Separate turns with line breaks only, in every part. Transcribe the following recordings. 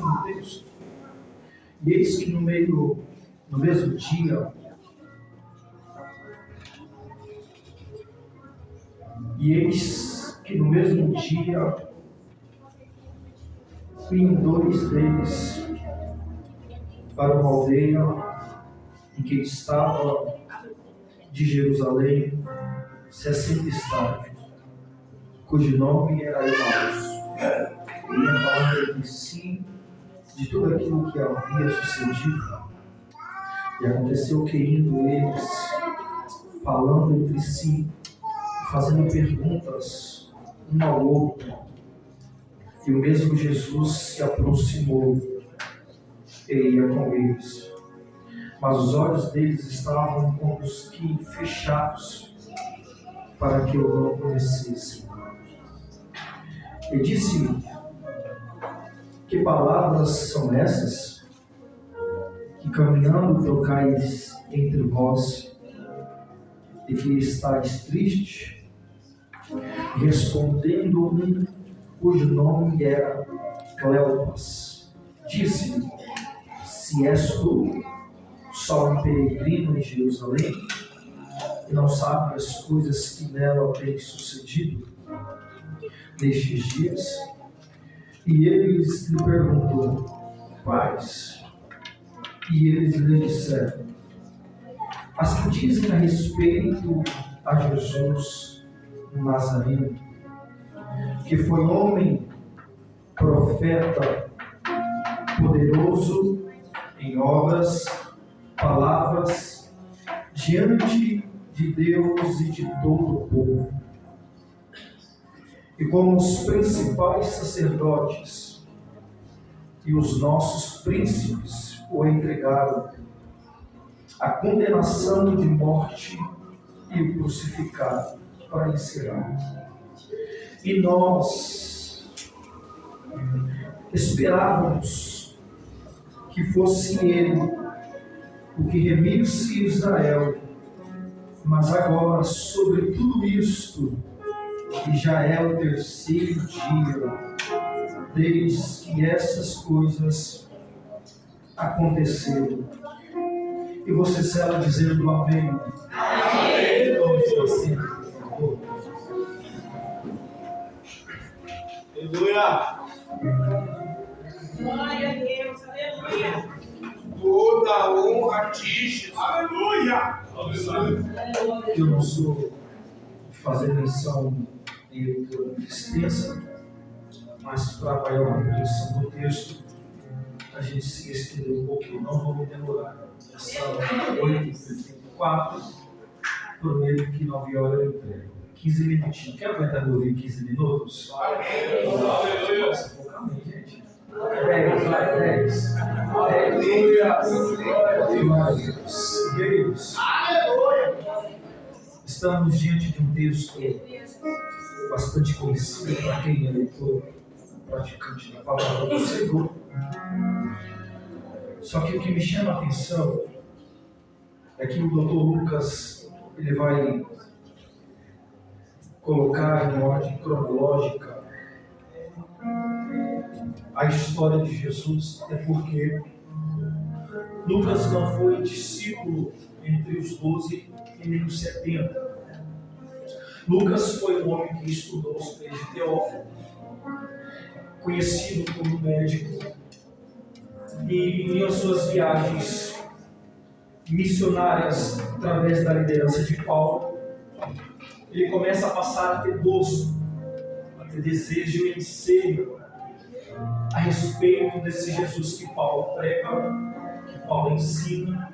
assim no texto. E eis que no mesmo dia, iam dois deles para uma aldeia em que estava de Jerusalém 60 estádios, cujo nome era Emaús. E iam falando entre si de tudo aquilo que havia sucedido. E aconteceu que, indo eles falando entre si, fazendo perguntas um ao outro, e o mesmo Jesus se aproximou e ia com eles. Mas os olhos deles estavam como os que fechados, para que eu não conhecesse. E disse-lhe: que palavras são essas, que caminhando trocais entre vós, e que estáis triste? Respondendo um, cujo nome era Cleopas, disse-lhe: se és tu só um peregrino em Jerusalém, e não sabe as coisas que nela têm sucedido nestes dias? E eles lhe perguntou: quais? E eles lhe disseram: as que dizem a respeito a Jesus Nazareno, que foi homem, profeta, poderoso em obras, palavras, diante de Deus e de todo o povo. E como os principais sacerdotes e os nossos príncipes o entregaram a condenação de morte e o crucificaram para encerrar. E nós esperávamos que fosse ele o que remisse Israel, mas agora, sobre tudo isto, que já é o terceiro dia desde que essas coisas aconteceram. E você será dizendo amém. Amém. Vamos assim, por favor.
Aleluia.
Glória a Deus, aleluia.
Toda honra a ti, aleluia.
Eu não sou de fazer menção em leitura extensa, mas para maior compreensão do texto, a gente se estender um pouquinho, não vamos demorar. Essa 8h34, prometo que 9 horas eu entrego. 15 minutinhos. Quer aguentar me ouvir 15 minutos?
Aleluia.
Poucamente, gente. 10. Aleluia. Queridos, estamos diante de um texto bastante conhecido para quem é leitor, praticante da palavra do Senhor. Só que o que me chama a atenção é que o Dr. Lucas ele vai colocar em ordem cronológica a história de Jesus, até porque Lucas não foi discípulo entre os 12 e nem os 70. Lucas foi um homem que estudou os pés de Teófilo, conhecido como médico, e em suas viagens missionárias através da liderança de Paulo, ele começa a passar a ter gosto, a ter desejo e anseio a respeito desse Jesus que Paulo prega, que Paulo ensina,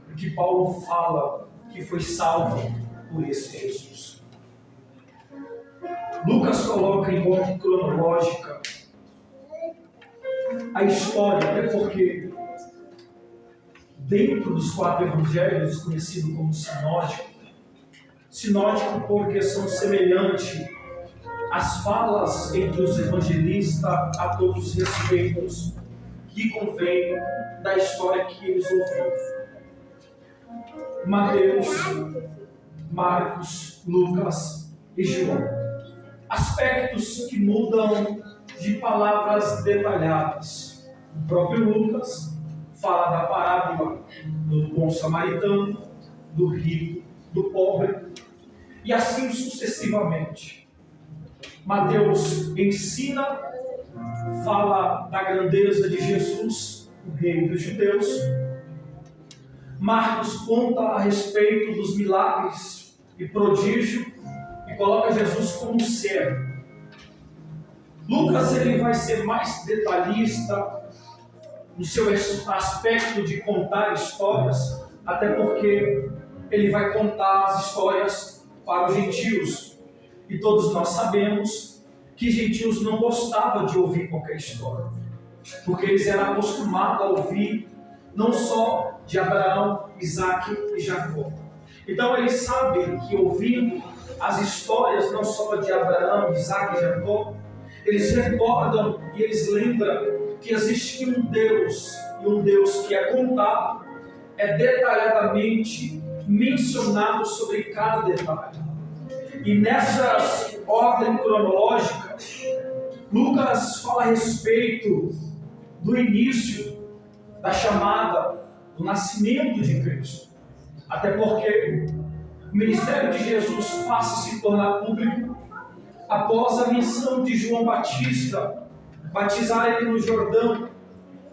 e que Paulo fala que foi salvo por esse Jesus. Lucas coloca em ordem cronológica a história, até porque dentro dos 4 evangelhos, conhecido como sinótico porque são semelhantes às falas entre os evangelistas a todos os respeitos que convém da história que eles ouviram. Mateus, Marcos, Lucas e João. Aspectos que mudam de palavras detalhadas, O próprio Lucas fala da parábola do bom samaritano, do rico, do pobre, e assim sucessivamente. Mateus ensina, fala da grandeza de Jesus, o rei dos judeus. Marcos conta a respeito dos milagres e prodígio e coloca Jesus como ser. Lucas ele vai ser mais detalhista no seu aspecto de contar histórias, até porque ele vai contar as histórias para os gentios. E todos nós sabemos que gentios não gostavam de ouvir qualquer história, porque eles eram acostumados a ouvir não só de Abraão, Isaac e Jacó. Então eles sabem que ouvindo as histórias não só de Abraão, Isaac e Jacó, eles recordam e eles lembram que existe um Deus, e um Deus que é contado, é detalhadamente mencionado sobre cada detalhe. E nessa ordem cronológica, Lucas fala a respeito do início da chamada, do nascimento de Cristo. Até porque o ministério de Jesus passa a se tornar público após a missão de João Batista, batizar ele no Jordão.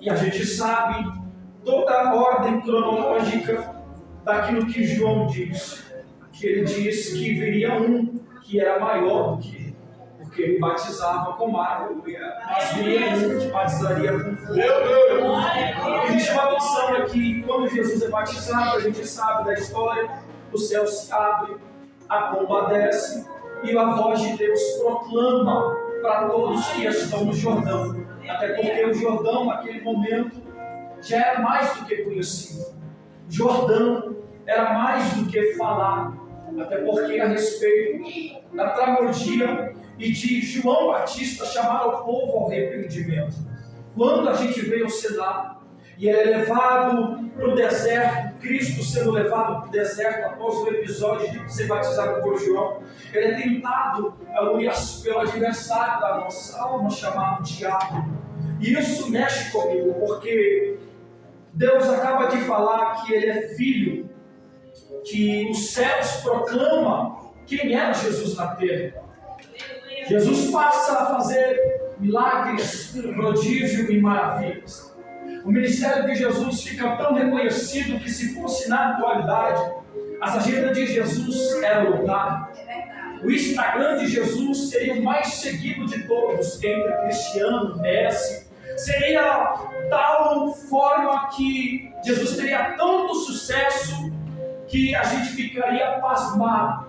E a gente sabe toda a ordem cronológica daquilo que João diz. Que ele diz que viria um que era maior do que ele, porque ele batizava com água, mas viria um que batizaria com fogo. E me chama a atenção é que quando Jesus é batizado, a gente sabe da história, o céu se abre, a pomba desce, e a voz de Deus proclama para todos que estão no Jordão. Até porque o Jordão, naquele momento, já era mais do que conhecido. Jordão era mais do que falar, até porque a respeito da tramordia e de João Batista chamar o povo ao arrependimento. Quando a gente vê o cenário e ele é levado para o deserto, Cristo sendo levado para o deserto após o episódio de ser batizado por João, ele é tentado pelo adversário da nossa alma, chamado diabo. E isso mexe comigo, porque Deus acaba de falar que ele é filho, que os céus proclamam quem era Jesus na terra. Jesus passa a fazer milagres, prodígio e maravilhas. O ministério de Jesus fica tão reconhecido que, se fosse na atualidade, as agendas de Jesus eram lotadas. O Instagram de Jesus seria o mais seguido de todos, entre Cristiano, Messi. Seria tal forma que Jesus teria tanto sucesso que a gente ficaria pasmado.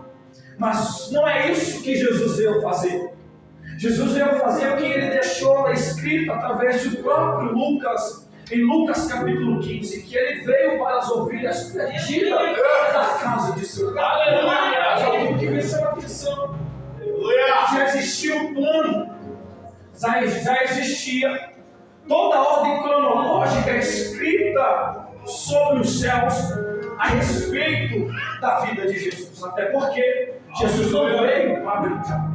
Mas não é isso que Jesus veio fazer. Jesus veio fazer o que ele deixou escrito através do próprio Lucas, em Lucas capítulo 15, que ele veio para as ovelhas perdidas da casa de seu pai. Aleluia! O que me chama a atenção? Já existia um plano, já existia toda a ordem cronológica escrita sobre os céus a respeito da vida de Jesus. Até porque Jesus não veio para brincar.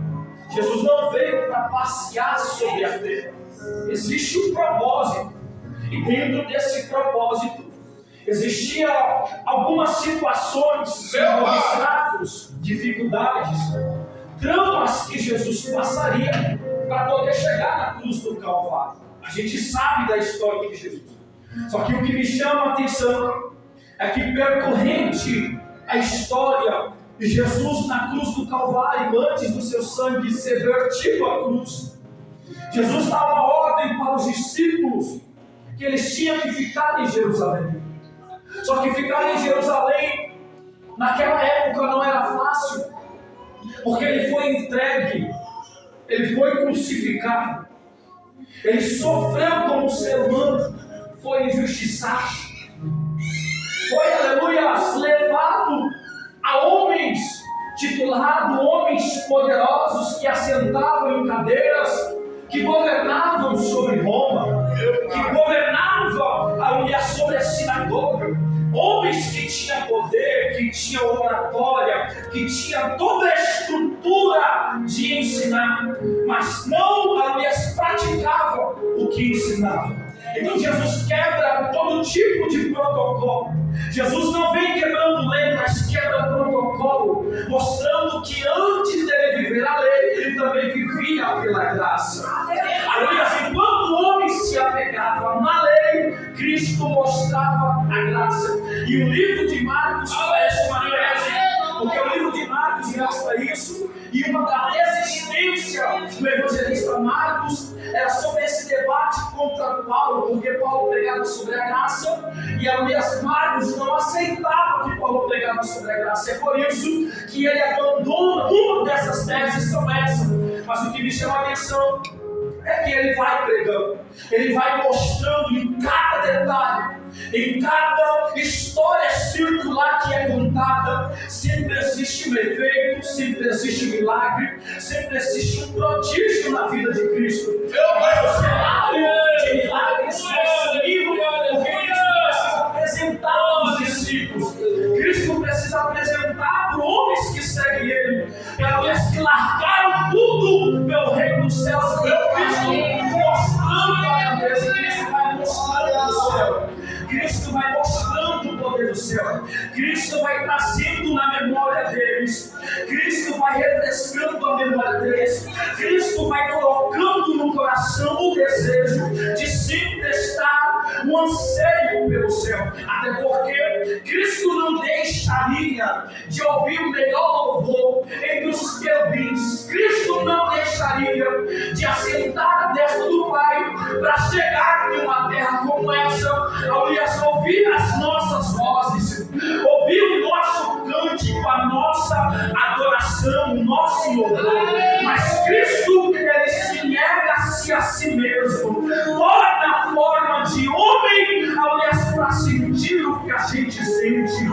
Jesus não veio para passear sobre a terra. Existe um propósito. E dentro desse propósito, existiam algumas situações, obstáculos, dificuldades, tramas que Jesus passaria para poder chegar na cruz do Calvário. A gente sabe da história de Jesus. Só que o que me chama a atenção é que, percorrente a história de Jesus na cruz do Calvário, antes do seu sangue ser vertido à cruz, Jesus dá uma ordem para os discípulos que eles tinham que ficar em Jerusalém. Só que ficar em Jerusalém naquela época não era fácil, porque ele foi entregue, ele foi crucificado, ele sofreu como ser humano, foi injustiçado, foi, aleluia, levado a homens, titulado homens poderosos que assentavam em cadeiras, que governavam sobre Roma, que governavam, aleluia, sobre a sinagoga, homens que tinham poder, que tinham oratória, que tinham toda a estrutura de ensinar, mas não, aleluia, praticavam o que ensinava. Então Jesus quebra todo tipo de protocolo. Jesus não vem quebrando lei, mas quebra protocolo, mostrando que antes dele viver a lei, ele também vivia pela graça. Aleluia! Enquanto o homem se apegava na lei, Cristo mostrava a graça. E o livro de Marcos parece uma tese, porque o livro de Marcos mostra isso, e uma da resistência do evangelista Marcos era sobre esse debate contra Paulo, porque Paulo pregava sobre a graça, e aliás Marcos não aceitava que Paulo pregava sobre a graça. É por isso que ele abandona uma dessas teses, são essas. Mas o que me chama a atenção é que ele vai pregando, ele vai mostrando em cada detalhe, em cada história circular que é contada, sempre existe um efeito, sempre existe um milagre, sempre existe um prodígio na vida de Cristo. Mas o cenário de milagres é livre, porque Cristo precisa apresentar aos discípulos, Cristo precisa apresentar para homens que seguem Ele, aqueles que largaram tudo pelo reino dos céus, Cristo mostrando a grandeza, Cristo vai mostrando o céu. Cristo vai mostrando o poder do céu. Cristo vai trazendo na memória deles. Cristo vai refrescando a memória deles. Cristo vai colocando no coração o desejo de sempre estar no anseio pelo céu. Até porque Cristo não deixaria de ouvir o melhor louvor entre os querubins. Cristo não deixaria de assentar a destra do Pai para chegar em uma terra como essa. Ouvir as nossas vozes, ouvir o nosso cântico, a nossa adoração, o nosso louvor. Mas Cristo, ele se nega-se a si mesmo, torna a forma de homem, aliás, para sentir o que a gente sente,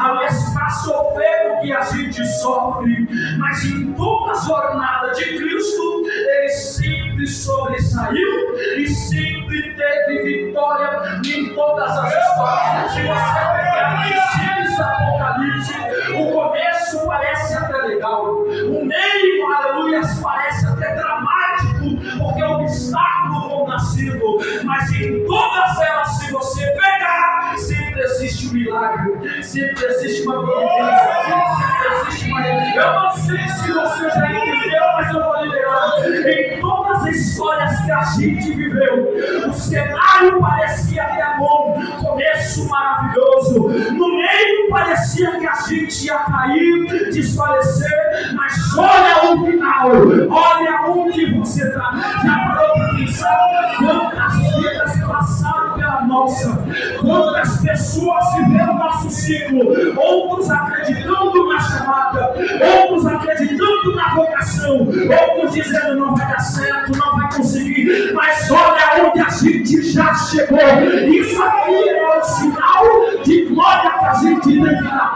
aliás, para sofrer o que a gente sofre. Mas em toda a jornada de Cristo, ele sempre sobressaiu e sempre teve vitória em todas as histórias. Se você pegar Gênesis, Apocalipse, o começo parece até legal, o meio, aleluia, parece até dramático, porque obstáculos vão nascendo, mas em todas elas, se você pegar, sempre existe um milagre, sempre existe uma providência, sempre existe uma... Eu não sei se você já entendeu, mas eu vou liberar. Em todas as histórias que a gente viveu, o cenário parecia até bom, começo maravilhoso, no meio parecia que a gente ia cair, desfalecer, mas olha o final, olha onde você está. Já parou para pensar quantas vidas passaram pela nossa, quantas pessoas viveram nosso ciclo, outros acreditando na chamada, outros acreditando na vocação, outros dizendo não vai dar certo, não vai conseguir, mas olha onde a gente já chegou. Isso aqui é o sinal de glória que a gente tem que dar.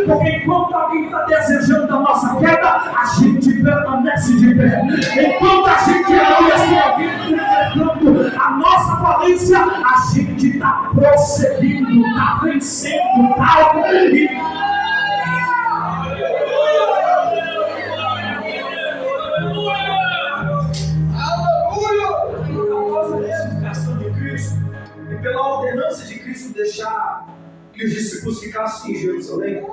Porque enquanto alguém está desejando a nossa queda, a gente permanece de pé. Enquanto a gente está decretando a nossa falência, a gente está prosseguindo, está vencendo, e pela ordenança de Cristo deixar que os discípulos ficassem em Jerusalém,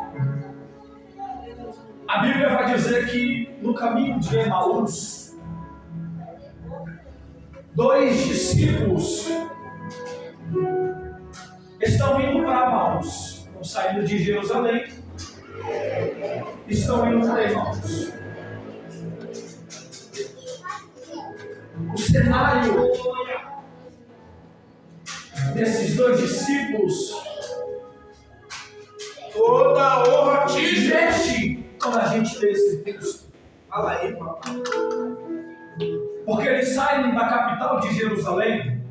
a Bíblia vai dizer que no caminho de Emaús, 2 discípulos estão indo para Emaús, estão saindo de Jerusalém, estão indo para Emaús. O cenário desses 2 discípulos,
toda honra a ti,
mexe quando a gente lê esse texto.
Fala aí, papai.
Porque eles saem da capital de Jerusalém,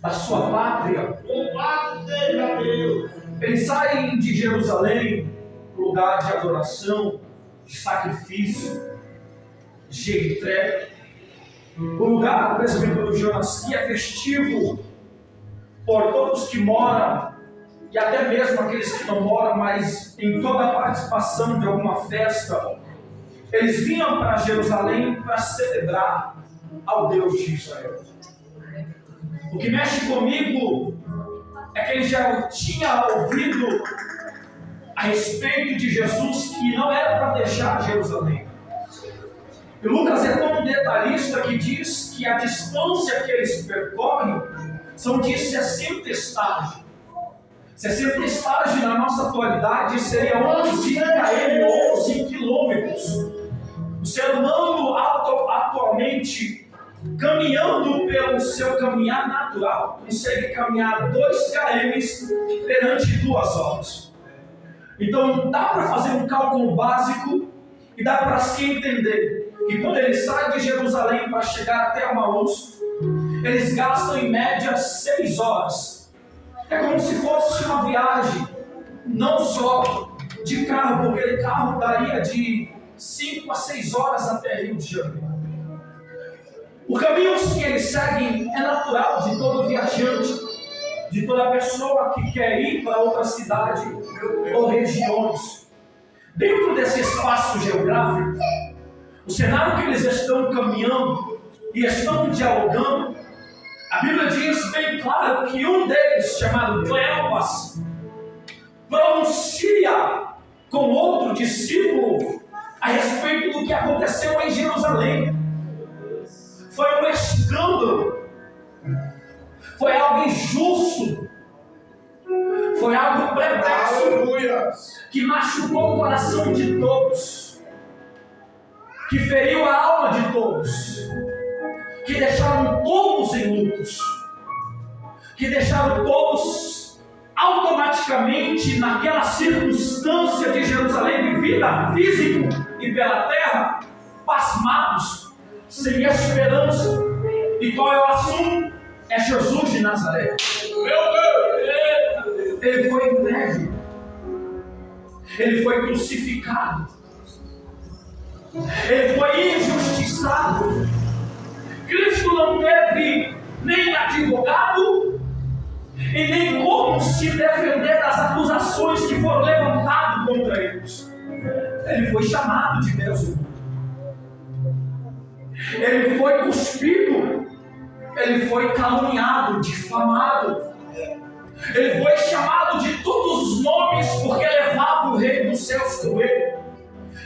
da sua pátria.
Louvado seja Deus.
Eles saem de Jerusalém, lugar de adoração, de sacrifício, de entrega. O lugar, presbítero Jonas, que é festivo por todos que moram, e até mesmo aqueles que não moram, mas em toda a participação de alguma festa, eles vinham para Jerusalém para celebrar ao Deus de Israel. O que mexe comigo é que ele já tinha ouvido a respeito de Jesus que não era para deixar Jerusalém. E Lucas é tão detalhista que diz que a distância que eles percorrem são de 60 estágios. 60 estágios na nossa atualidade seria 11 km, 11 quilômetros. O ser humano atualmente, caminhando pelo seu caminhar natural, consegue caminhar 2 km perante 2 horas. Então dá para fazer um cálculo básico e dá para se entender que quando eles saem de Jerusalém para chegar até Emaús, eles gastam em média 6 horas. É como se fosse uma viagem, não só de carro, porque o carro daria de 5 a 6 horas até Rio de Janeiro. O caminho que eles seguem é natural de todo viajante, de toda pessoa que quer ir para outra cidade ou regiões. Dentro desse espaço geográfico, o cenário que eles estão caminhando e estão dialogando, a Bíblia diz bem claro que um deles, chamado Cleopas, pronuncia com outro discípulo a respeito do que aconteceu em Jerusalém. Foi um escândalo, foi algo injusto, foi algo perverso, que machucou o coração de todos, que feriu a alma de todos, que deixaram todos em lutos, que deixaram todos automaticamente naquela circunstância de Jerusalém vivida físico e pela terra, pasmados, sem esperança. E qual é o assunto? É Jesus de Nazaré. Meu Deus! Ele foi entregue, ele foi crucificado, ele foi injustiçado. Cristo não teve nem advogado e nem como se defender das acusações que foram levantadas contra eles. Ele foi chamado de Deus. Ele foi cuspido, ele foi caluniado, difamado. Ele foi chamado de todos os nomes porque levava o rei dos céus com ele,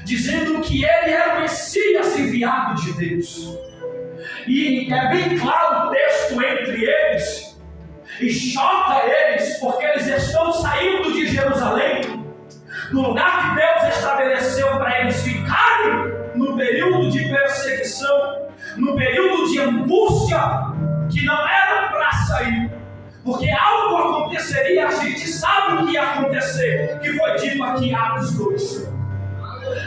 dizendo que ele era o Messias enviado de Deus. E é bem claro o texto entre eles, e choca eles, porque eles estão saindo de Jerusalém, do lugar que Deus estabeleceu para eles ficarem no período de perseguição, no período de angústia, que não era para sair, porque algo aconteceria, a gente sabe o que ia acontecer, que foi dito aqui em Atos 2.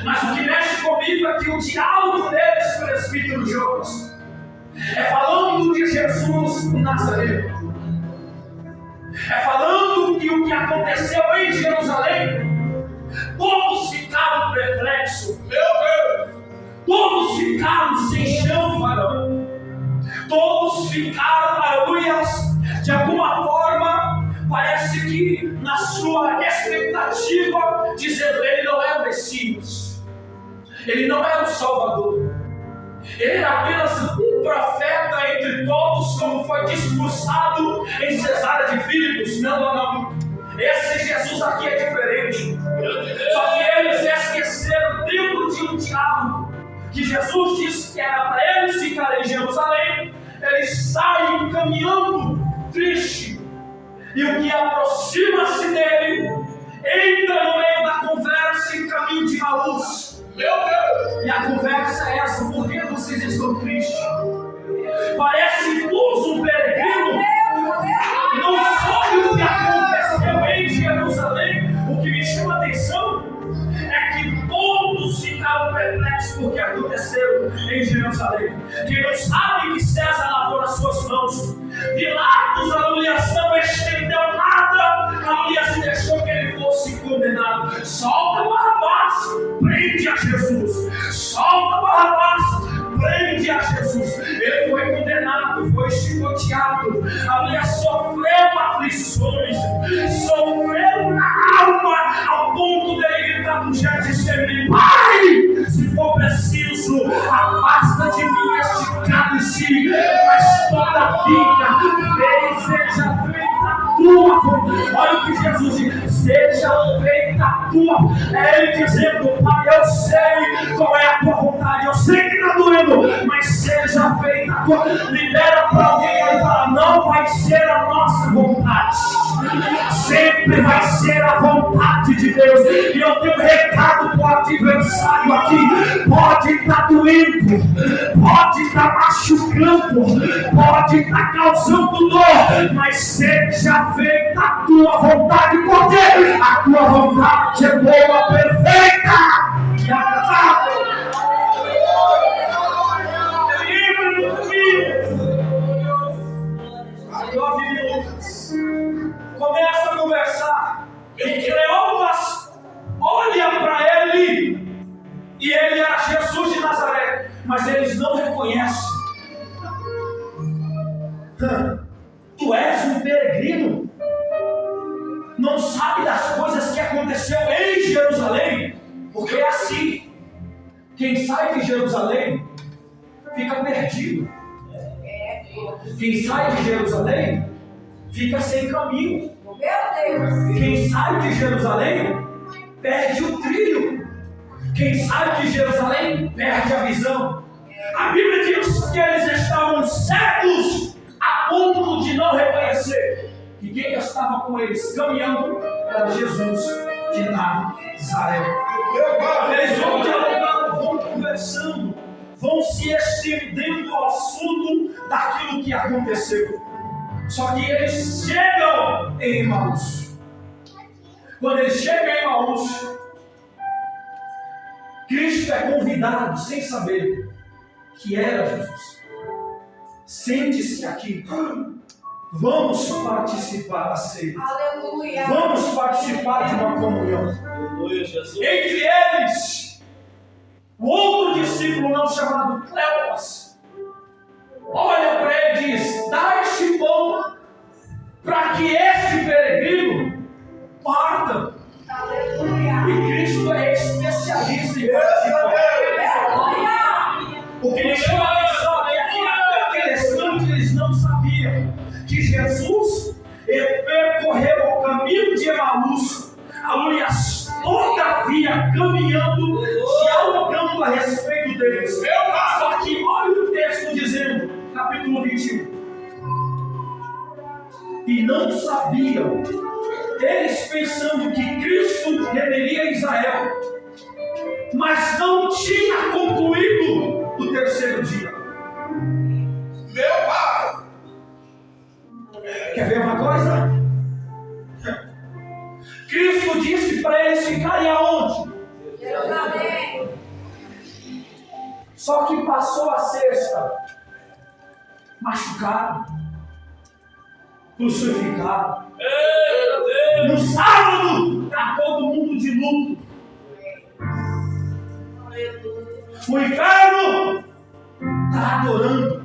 Mas o que mexe comigo é que o diálogo deles, presbítero Jonas, é falando de Jesus de Nazaré, é falando que o que aconteceu em Jerusalém, todos ficaram perplexos, meu Deus, todos ficaram sem chão, varão, todos ficaram, aleluias, de alguma forma, parece que na sua expectativa, dizendo, ele não é o Messias, ele não é o Salvador, ele era apenas um profeta entre todos, como foi discursado em Cesárea de Filipos. Não. Esse Jesus aqui é diferente. Só que eles esqueceram dentro de um diálogo que Jesus disse que era para eles ficarem em Jerusalém. Eles saem caminhando triste, e o que aproxima-se dele entra no meio da conversa em caminho de Emaús. Meu Deus! E a conversa é essa: por que vocês estão tristes? Parece todos um peregrino, não sabe o que aconteceu em Jerusalém. O que me chama a atenção é que todos ficaram perplexos por que aconteceu em Jerusalém. Quem não sabe que César lavou as suas mãos, Pilatos, aleluia, não estendeu nada, aleluia, se deixou que ele fosse condenado. Solta Barrabás, prende a Jesus. Solta Barrabás, prende a Jesus. Ele foi condenado, foi Jesus diz: seja feita a tua. É Ele dizendo: Pai, eu sei qual é a tua vontade, eu sei que está doendo, mas seja feita a tua. Libera para alguém e fala: não vai ser a nossa vontade, sempre vai ser a vontade de Deus. E eu tenho um recado para o adversário aqui: pode estar doendo, pode estar machucando, pode estar causando dor, mas seja feita a tua vontade, porque a tua vontade é boa, perfeita e agradável. Lucas começa a conversar e Cleopas olha para ele e ele era Jesus de Nazaré, mas eles não reconhecem. Tu és um peregrino, não sabe das coisas que aconteceu em Jerusalém, porque é assim: quem sai de Jerusalém fica perdido. Quem sai de Jerusalém fica sem caminho. Quem sai de Jerusalém perde o trilho. Quem sai de Jerusalém perde a visão. A Bíblia diz que eles estavam cegos a ponto de não reconhecer que quem estava com eles caminhando era Jesus de Nazaré. Eles vão dialogando, vão conversando, vão se estendendo ao assunto daquilo que aconteceu. Só que eles chegam em Emaús. Quando eles chegam em Emaús, Cristo é convidado sem saber que era Jesus. Sente-se aqui. Vamos participar da ceia.
Aleluia.
Vamos participar de uma comunhão.
Aleluia, Jesus.
Entre eles, o outro discípulo não chamado Cleopas olha para ele e diz: dá este pão para que este peregrino parta.
Aleluia.
E Cristo é especialista em participar. Porque ele chama a atenção que naquele instante eles não sabiam que Jesus percorreu o caminho de Emaús, aleluia, todavia caminhando, dialogando a respeito deles. Só que olha o texto dizendo, capítulo 21. E não sabiam, eles pensando que Cristo reveria a Israel, mas não tinha concluído o terceiro dia.
Meu Pai!
Quer ver uma coisa? Cristo disse para eles ficarem aonde?
Jerusalém.
Só que passou a sexta, machucado, crucificado. No sábado, está todo mundo de luto. O inferno está adorando,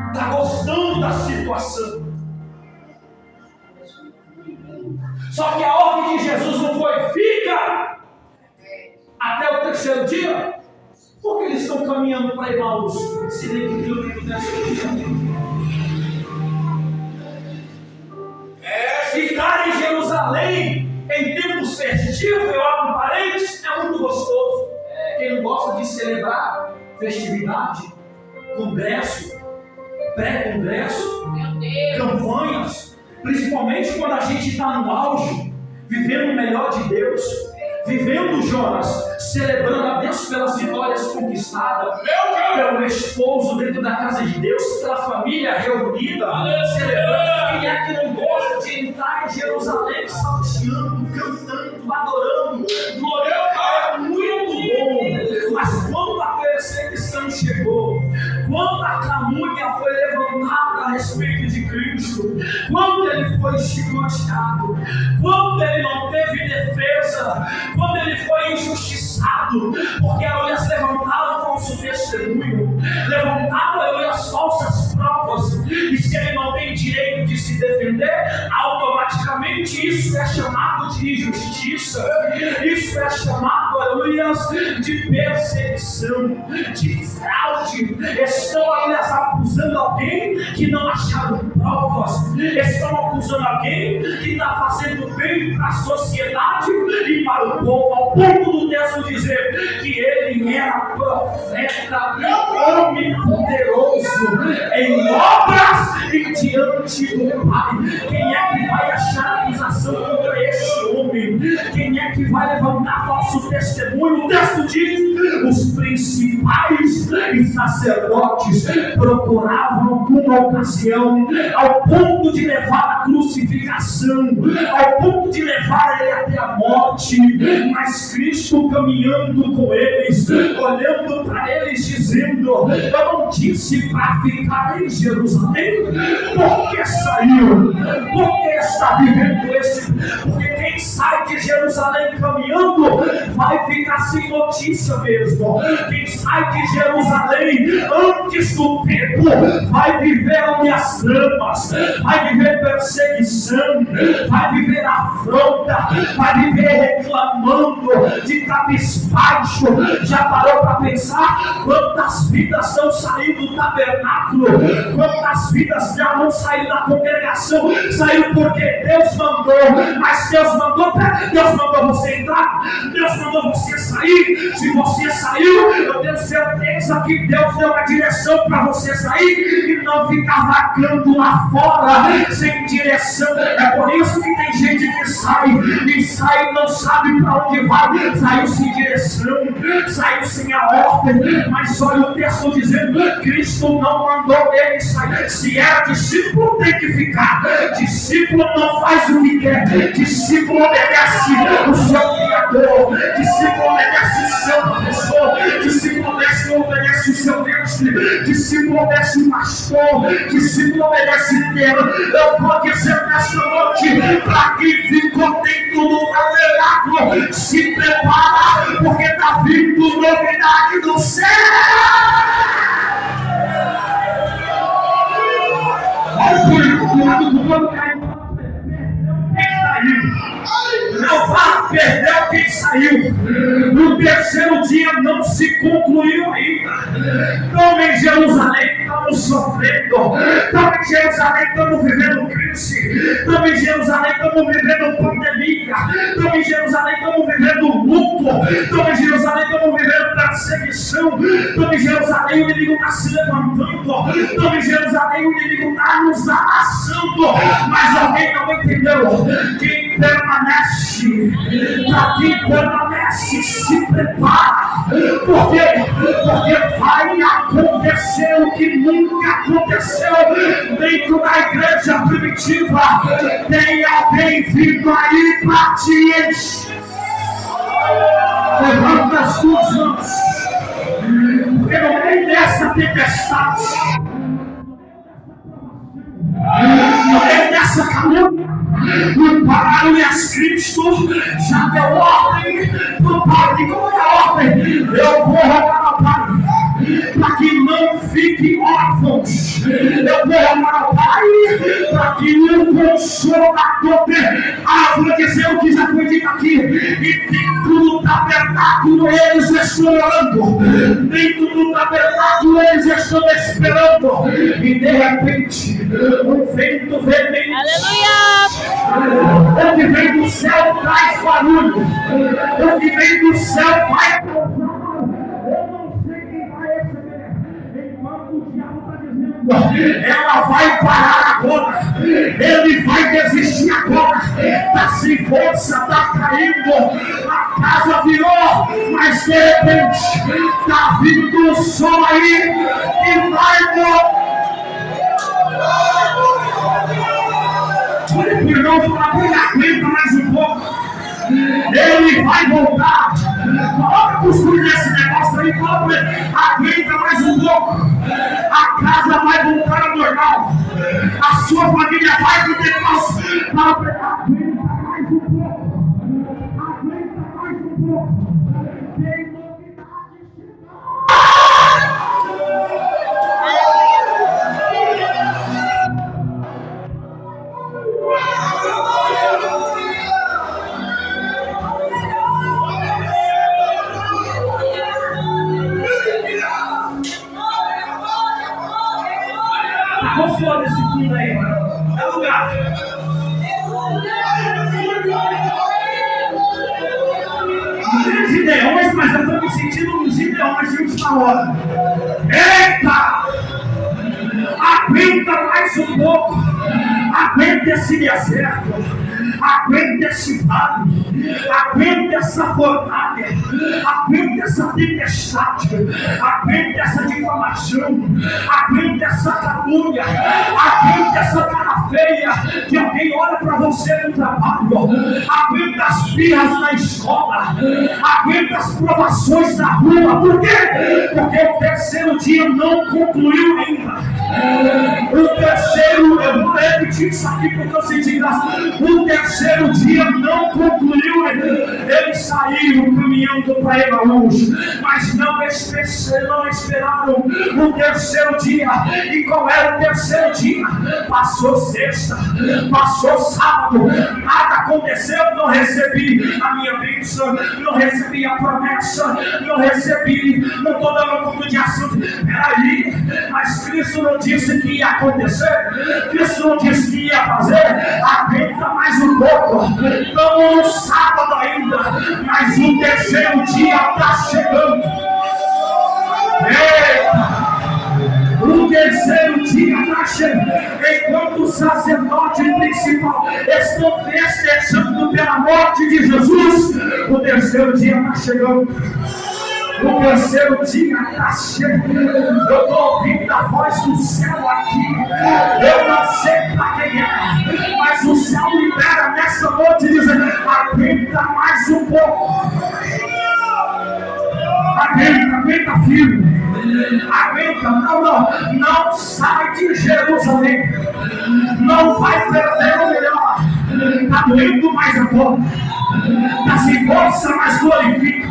está gostando da situação. Só que a ordem de Jesus não foi: fica até o terceiro dia. Por que eles estão caminhando para Emaús? Se nem que Deus nem terceiro dia. Ficar em Jerusalém em tempos festivos, eu abro parênteses, é muito gostoso. Quem não gosta de celebrar festividade, congresso, pré-congresso, campanhas, principalmente quando a gente está no auge, vivendo o melhor de Deus, vivendo, Jonas, celebrando a Deus pelas vitórias conquistadas, pelo esposo dentro da casa de Deus, pela família reunida, celebrando. Quem é que não gosta de entrar em Jerusalém salteando, cantando, adorando, gloriando? É muito bom. Mas quando a perseguição chegou, quando a clamúria foi levantada a respeito de Cristo, quando ele foi chicoteado, quando ele não teve defesa, quando ele foi injustiçado, porque eles levantaram falso testemunho, levantaram as falsas provas, e se ele não tem direito de se defender, automaticamente isso é chamado de injustiça, isso é chamado, aleluia, de perseguição, de fraude. Estão, aliás, acusando alguém que não acharam provas, estão acusando alguém que está fazendo bem para a sociedade e para o povo, ao ponto do texto dizer que ele era profeta, homem poderoso em obras e diante do Pai. Quem é que vai achar acusação contra esse homem? Quem é que vai levantar falso testemunho? O texto diz: os principais e sacerdotes procuravam uma ocasião ao ponto de levar a crucificação, ao ponto de levar ele até a morte, mas Cristo caminhando com eles, olhando para eles, dizendo: eu não disse para ficar em Jerusalém. Por que saiu? Por que está vivendo esse? Porque quem sai de Jerusalém caminhando vai ficar sem notícia mesmo. Quem sai de Jerusalém antes do tempo vai viver as dramas, vai viver perseguição, vai viver afronta, vai viver reclamando, de cabisbaixo. Já parou para pensar quantas vidas não saíram do tabernáculo? Quantas vidas já não saíram da congregação? Saiu porque Deus mandou, mas Deus mandou você entrar, Deus mandou você sair. Se você saiu, eu tenho certeza que Deus deu a direção para você sair e não ficar vagando lá fora sem direção. É por isso que tem gente que sai e não sabe para onde vai. Saiu sem direção, saiu sem a ordem. Mas olha o texto dizendo: Cristo não mandou ele sair. Se era discípulo, tem que ficar. Discípulo não faz o que quer, discípulo obedece o seu Criador, discípulo obedece o seu professor, discípulo obedece o seu mestre, discípulo obedece o pastor, discípulo obedece Deus. Eu vou dizer nesta noite para quem ficou dentro do tabernáculo: se prepara, porque está vindo novidade do céu. Olha o lado do mundo caiu. Não vá perder quem saiu. No terceiro dia não se concluiu ainda. Estamos em Jerusalém, estamos sofrendo. Estamos em Jerusalém, estamos vivendo crise. Estamos em Jerusalém, estamos vivendo pandemia. Estamos em Jerusalém, estamos vivendo luto. Estamos em Jerusalém, estamos vivendo perseguição. Estamos em Jerusalém, o inimigo está se levantando. Estamos em Jerusalém, o inimigo está nos amassando. Mas alguém não entendeu. Quem permanece, para quem permanece, se prepara, porque vai acontecer o que nunca aconteceu dentro da igreja primitiva. Tem alguém vindo aí para te encher. Levanta as tuas mãos, porque no meio dessa tempestade, no meio dessa calúnia, o Pai Cristo já deu ordem para o Pai. Qual é a ordem? Eu vou rogar ao Pai para que não fiquem órfãos. Eu vou rogar ao Pai para que o Consolador dê. Vou dizer o que já foi dito aqui. E dentro do tabernáculo eles estão orando. Dentro do tabernáculo eles estão esperando. E de repente um vento veemente, o que vem do céu traz barulho. O que vem do céu vai causar. Eu não sei quem vai receber. Enquanto o diabo está dizendo: ela vai parar agora, ele vai desistir agora, está sem força, está caindo, a casa virou. Mas de repente está vindo o sol aí e vai morrer. Olha para o irmão e fala: ele aguenta mais um pouco. Ele vai voltar. Coloca costura nesse negócio aí, aguenta mais um pouco. A casa vai voltar ao normal. A sua família vai poder passar. Aguenta mais um pouco. Aguenta mais um pouco. Tem novidade Qual foi desse fundo aí? É lugar. Não gideões, mas eu estou me sentindo uns gideões de última hora. Eita! Aguenta mais um pouco. Aguenta esse deserto. Aguenta esse vale. Aguenta essa fornalha. Aguenta essa tempestade. Aguenta essa difamação. Aguenta essa calúnia. Aguenta essa cara feia que alguém olha para você no trabalho. Aguenta as birras na escola. Aguenta as provações na rua. Por quê? Porque o terceiro dia não concluiu ainda. O terceiro, eu vou repetir isso aqui porque eu senti graça. O terceiro dia não concluiu. Eles saíram caminhando para Emaús, mas não esperaram o terceiro dia. E qual era o terceiro dia? Passou sexta, passou sábado, nada aconteceu. Não recebi a minha bênção, não recebi a promessa, não recebi, não estou dando conta de assunto. Peraí, mas Cristo não disse que ia acontecer, Cristo não disse que ia fazer. Aguenta mais um pouco, estamos no sábado ainda, mas o terceiro dia está chegando. Eita! O terceiro dia está chegando. Enquanto o sacerdote principal estão festejando pela morte de Jesus, o terceiro dia está chegando. O terceiro dia está chegando. Eu estou ouvindo a voz do céu aqui. Eu não sei para quem é, mas o céu libera nessa noite dizendo: aguenta mais um pouco. Aguenta firme. Aguenta, não sai de Jerusalém. Não vai perder o melhor. Está doendo mais agora. Está sem força, mas glorifica.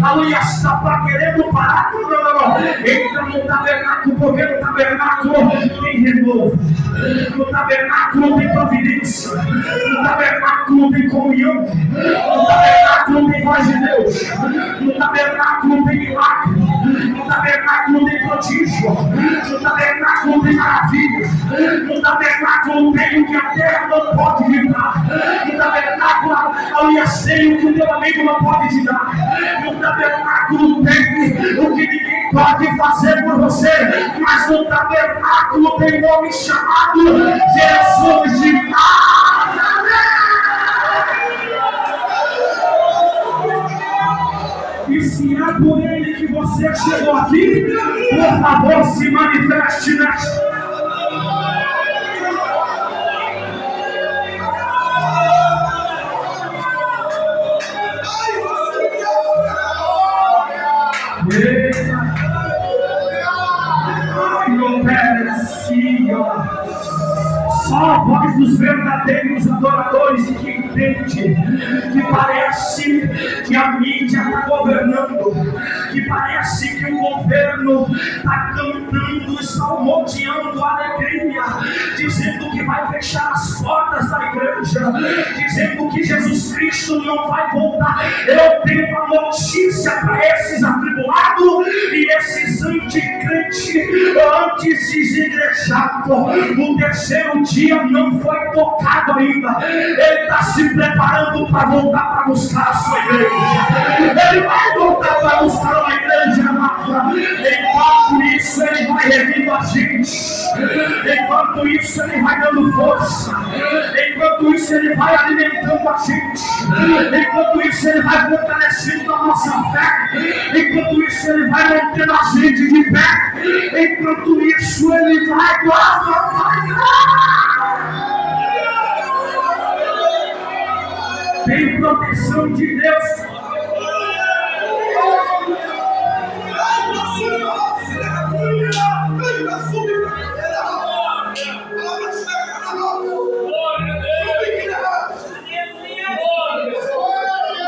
Aleluia, está querendo parar. Não. Entra no tabernáculo, porque no tabernáculo tem renovo. No tabernáculo tem providência. No tabernáculo tem comunhão. No tabernáculo tem voz de Deus. No tabernáculo tem milagre. No tabernáculo tem prodígio. No tabernáculo tem maravilha. No tabernáculo tem o que a terra não pode lhe dar. No tabernáculo, aleluia, tem o que o teu amigo não pode te dar. No tabernáculo tem o que ninguém pode fazer por você. Mas no tabernáculo tem um homem chamado Jesus de Nazaré. E se é por ele que você chegou aqui, por favor, se manifeste nesta. Só a voz dos verdadeiros adoradores que entende que parece que a mídia está governando, que parece que o governo está cantando, salmodiando a alegria, dizendo que vai fechar as portas da igreja, dizendo que Jesus Cristo não vai voltar. Eu tenho uma notícia para esses atribulados e esses anticrentes, antes-desigrejados. O terceiro dia não foi tocado ainda. Ele está se preparando para voltar para buscar a sua igreja. Ele vai voltar para buscar uma igreja amada. Enquanto isso ele vai revindo a gente. Enquanto isso ele vai dando força. Enquanto isso ele vai alimentando a gente. Enquanto isso ele vai fortalecendo a nossa fé. Enquanto isso ele vai mantendo a gente de pé. Enquanto isso ele vai tem proteção de Deus.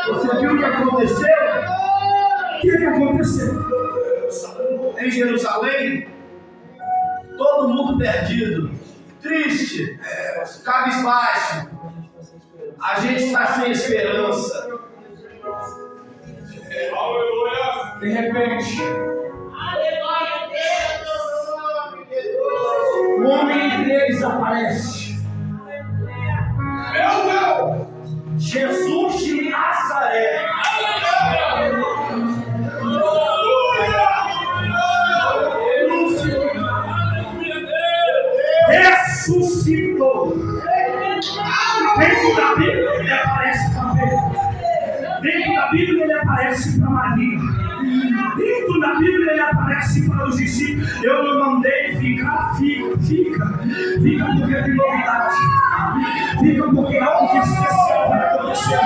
Você viu o que aconteceu? O que aconteceu?
Em Jerusalém, todo mundo perdido, triste, cabisbaixo. A gente está sem esperança. De repente,
o homem entre eles aparece.
Meu Deus!
Jesus de Nazaré. Ressuscitou. Dentro da Bíblia ele aparece para Pedro. Dentro da Bíblia ele aparece para Maria. Dentro da Bíblia ele aparece para os discípulos. Eu não mandei ficar, fica. Fica porque tem novidade. Fica porque algo especial vai acontecer.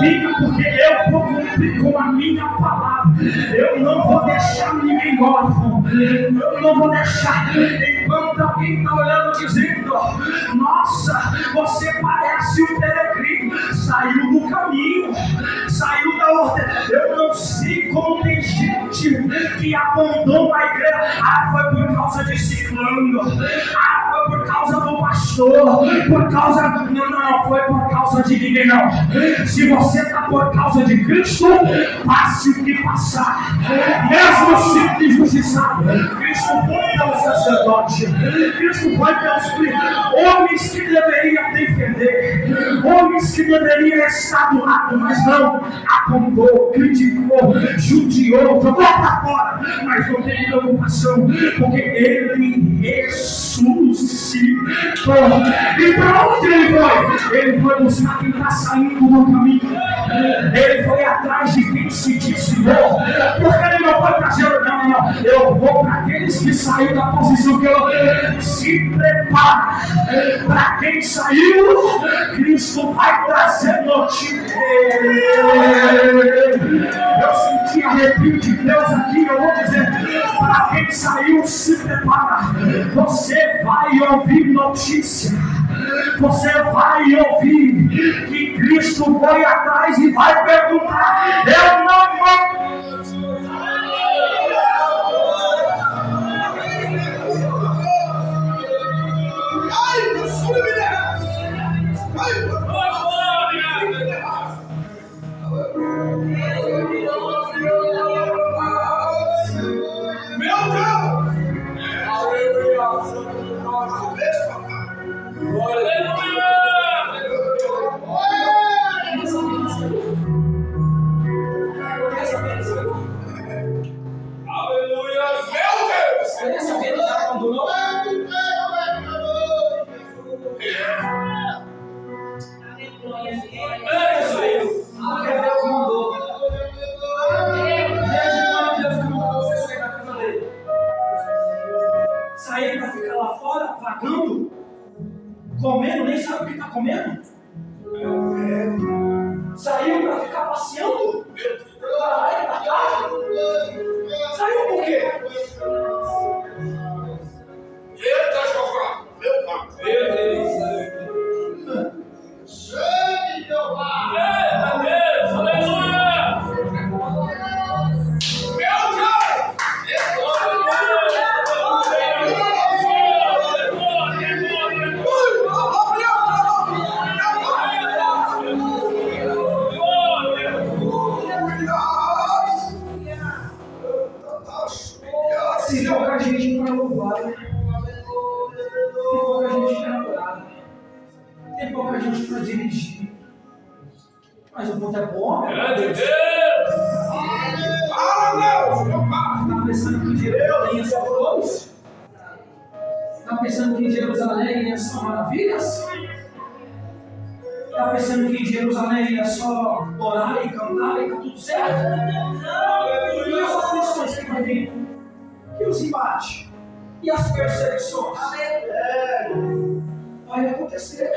Fica porque eu vou cumprir com a minha palavra. Eu não vou deixar ninguém órfão. Eu não vou deixar. Enquanto alguém está olhando dizendo: nossa, você parece um peregrino. Saiu do caminho. Saiu da ordem. Eu não sei como tem gente que abandona a igreja. Ah, foi por causa de ciclano. Ah, foi por causa do pastor. Por causa. Não foi por causa de ninguém, não. Se você está por causa de Cristo, passe o que passar. Mesmo simples injustiçado, Cristo foi pelo sacerdote. Cristo foi pelos homens que deveriam defender. Homens que deveriam estar do lado, mas não. Apontou, criticou, judiou, jogou para fora. Mas não tem preocupação, porque ele ressuscitou. E para onde ele foi? Ele foi buscar quem está saindo do caminho. Ele foi atrás de quem se desviou. Porque ele não foi para dizer: não. Eu vou para aqueles que saíram da posição que eu. Se prepara. Para quem saiu, Cristo vai trazer notícia. Eu senti arrepio de Deus aqui. Eu vou dizer: para quem saiu, se prepara. Você vai ouvir notícia. Você vai ouvir que Cristo foi atrás e vai perguntar: eu não vou. Sair para ficar lá fora, vagando, comendo, nem sabe o que está comendo. Saiu para ficar passeando, para lá e para cá. Saiu por quê?
Eita, Jeová! Meu pai! Meu Deus! Jeová! Eita Deus! Aleluia! Meu Deus!
Tem pouca gente para louvar, tem pouca gente para adorar, tem pouca gente para dirigir, mas o ponto é bom,
Grande Deus! Fala, Deus! Meu pai!
Está pensando que em Jerusalém é só flores? Está pensando que em Jerusalém é só maravilhas? Está pensando que em Jerusalém é só orar e cantar e está tudo certo? E as aflições que vai vir? E os embates? E as perseguições? Vai acontecer.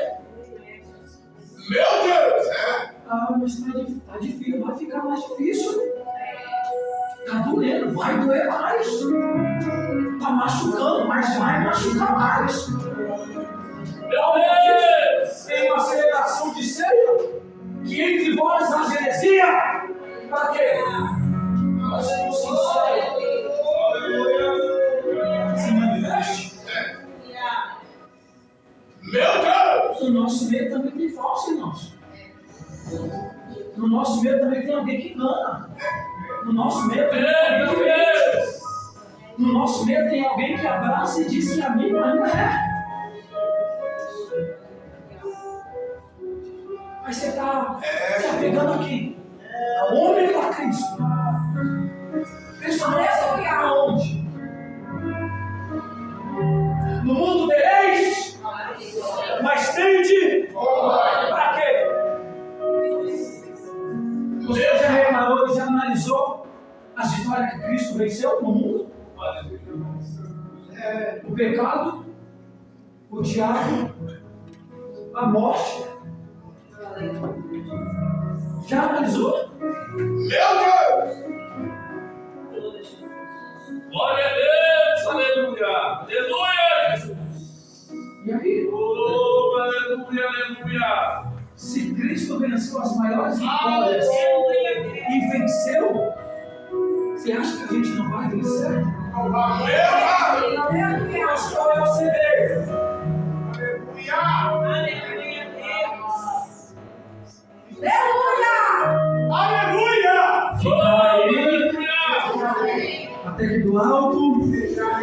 Meu Deus!
Ah, mas está difícil, vai ficar mais difícil. Está doendo, vai doer mais. Está machucando, mas vai machucar mais.
Meu Deus!
Tem uma celebração de ceia que entre vós a heresia. Para quê? Para sermos sinceros. Se manifeste.
Meu Deus!
No nosso meio também tem falso, irmãos. No nosso meio também tem alguém que engana. No nosso meio também tem alguém que mente. No nosso meio tem alguém que abraça e diz que é amigo, mas não é. Mas você está se apegando aqui. A homem da Cristo. Pensa nessa aonde? No mundo tereis, mas tende para quê? Você já reparou, já analisou as vitórias que Cristo venceu no mundo? O pecado, o diabo, a morte. Já analisou?
Meu Deus! Glória a Deus! Aleluia! Aleluia, Jesus!
E aí?
Oh, aleluia, aleluia!
Se Cristo venceu as maiores vitórias e venceu, você acha que a gente não vai vencer? Mas qual é o segredo?
Aleluia!
Fica aí, até que do alto.
Meu Deus!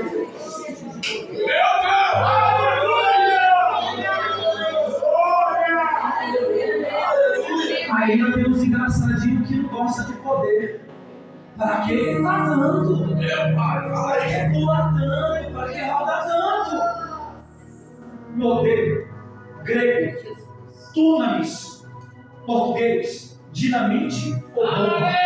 Aí ainda tem uns engraçadinhos que não gostam de poder. Para que ele tá dando?
Meu Pai,
Para que pula tanto? Para que roda tanto? Modelo, grego, tunamis, português, dinamite ou bomba.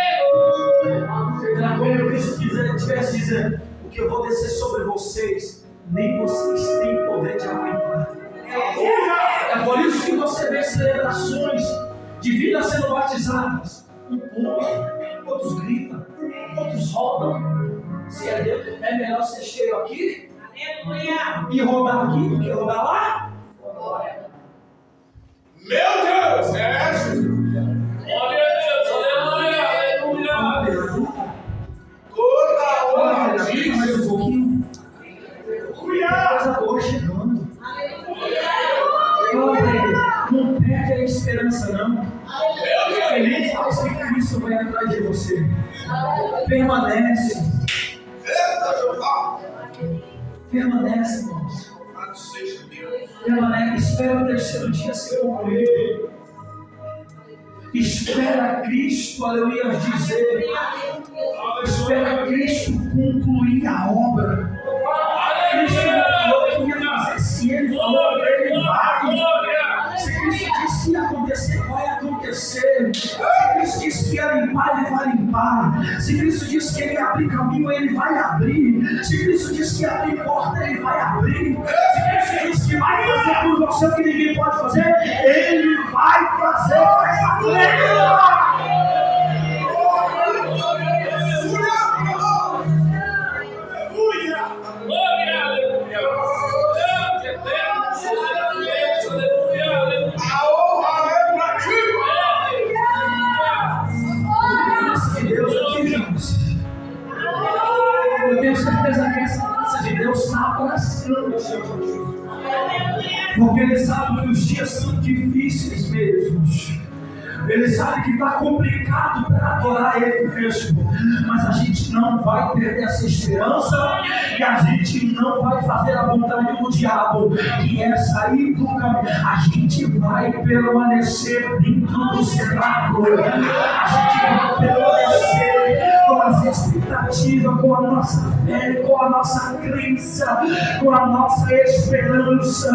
Era como Cristo estivesse dizendo: o que eu vou descer sobre vocês, nem vocês têm poder de aguentar. É por isso que você vê celebrações de vidas sendo batizadas. Um pula, outros gritam, outros rodam. Se é Deus, é melhor ser cheio aqui e rodar aqui do que rodar lá.
Meu Deus! É, Jesus! Glória a Deus! Aleluia! Aleluia! Toda hora!
Fica mais um pouquinho. Coisa boa chegando. Não perde a esperança, não. Ele faz que Cristo vai atrás de você. Permanece.
Eita, Jeová!
Permanece, irmãos.
Louvado seja Deus!
Permanece. Espera o terceiro dia ser concluído. Espera Cristo, aleluia, dizer. Espera Cristo concluir a obra. Cristo não falou que ia fazer, se Ele falou, Ele vai. Se Cristo disse que ia acontecer, vai acontecer. Se Cristo disse que ia limpar, Ele vai limpar. Se Cristo disse que Ele ia abrir caminho, Ele vai abrir. Se Cristo disse que ia abrir porta, Ele vai abrir. Se Cristo disse que vai fazer por você o que ninguém pode fazer, Ele vai fazer.
Glória, aleluia! Deus eterno, soberano, aleluia! A honra é para ti!
Deus aqui, gente. Eu tenho certeza que essa graça de Deus está abraçando o seu coração. Porque Ele sabe que os dias são difíceis mesmo. Ele sabe que está complicado para adorar Ele mesmo. Mas a gente não vai perder essa esperança. E a gente não vai fazer a vontade do diabo, que é sair do caminho. A gente vai permanecer dentro do cenáculo. A gente vai permanecer com as expectativas, com a nossa fé, com a nossa crença, com a nossa esperança.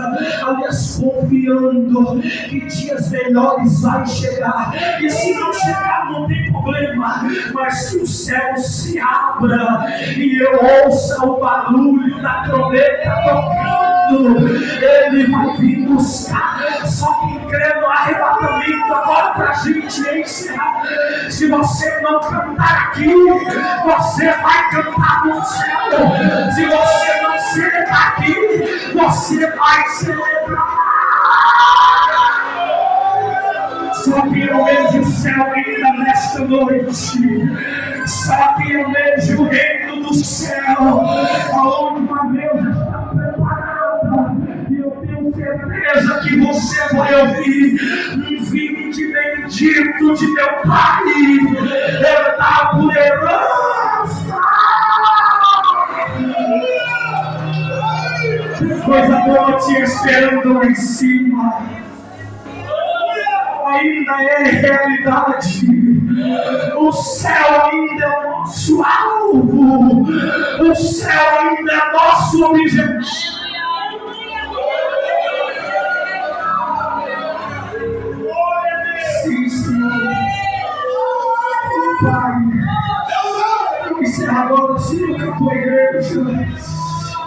Aliás, confiando que dias melhores vai chegar. E se não chegar, não tem problema. Mas que o céu se abra e eu ouça o barulho da trombeta tocando. Ele vai vir buscar. Só quem crê no arrebatamento agora para a gente encerrar. Se você não cantar aqui, você vai cantar no céu. Se você não celebrar aqui, você vai celebrar. Só que eu vejo o céu ainda nesta noite. Só que eu vejo o reino do céu, onde uma mesa está preparada. E eu tenho certeza que você vai ouvir um vinde bendito de meu Pai. Ele dá por herança. coisa boa te esperando lá em cima. Ainda é realidade. O céu ainda é o nosso alvo. O céu ainda é nosso objetivo. Sim, Senhor. Pai, eu encerro agora o Senhor com a tua igreja.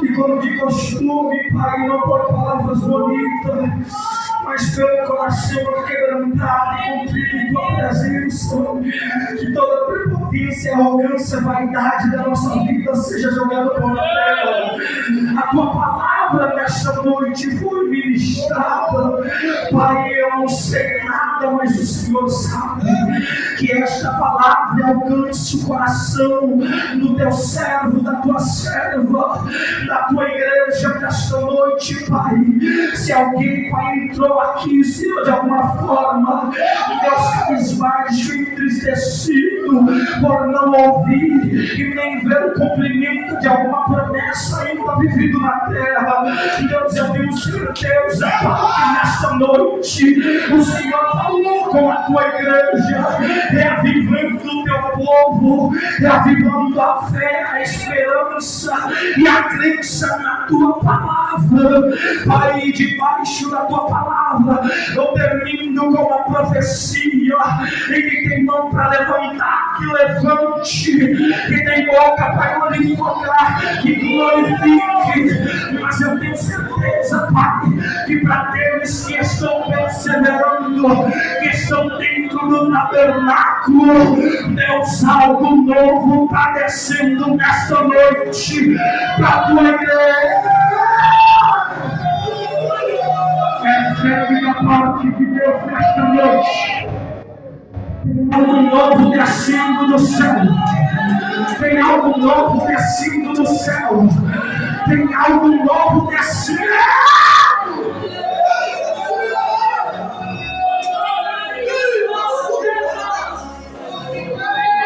E como de costume, Pai, não por palavras bonitas, mas pelo coração quebrantado e contrito em tua presença, que toda prepotência, arrogância, vaidade da nossa vida seja jogada por terra. A tua palavra nesta noite foi ministrada. Pai, eu não sei nada, mas o Senhor sabe. Que esta palavra alcance o coração do teu servo, da tua serva, da tua igreja nesta noite, Pai. Se alguém, Pai, entrou aqui, Senhor, de alguma forma, Deus, cabisbaixo, entristecido, por não ouvir e nem ver o cumprimento de alguma promessa ainda vivida na terra, Deus, eu tenho certeza, Pai, que nesta noite o Senhor falou com a tua igreja, reavivando o teu povo, reavivando a fé, a esperança e a crença na tua palavra. Pai, debaixo da tua palavra, eu termino com uma profecia. E quem tem mão para levantar, que levante. Quem tem boca para glorificar, que glorifique. Mas eu tenho certeza, Pai, que para aqueles que estão perseverando, que estão dentro do tabernáculo, Deus, algo novo está descendo nesta noite para a tua igreja. Recebe da parte de Deus nesta noite. Tem algo novo descendo do céu. Tem algo novo descendo do céu. Tem algo novo descendo.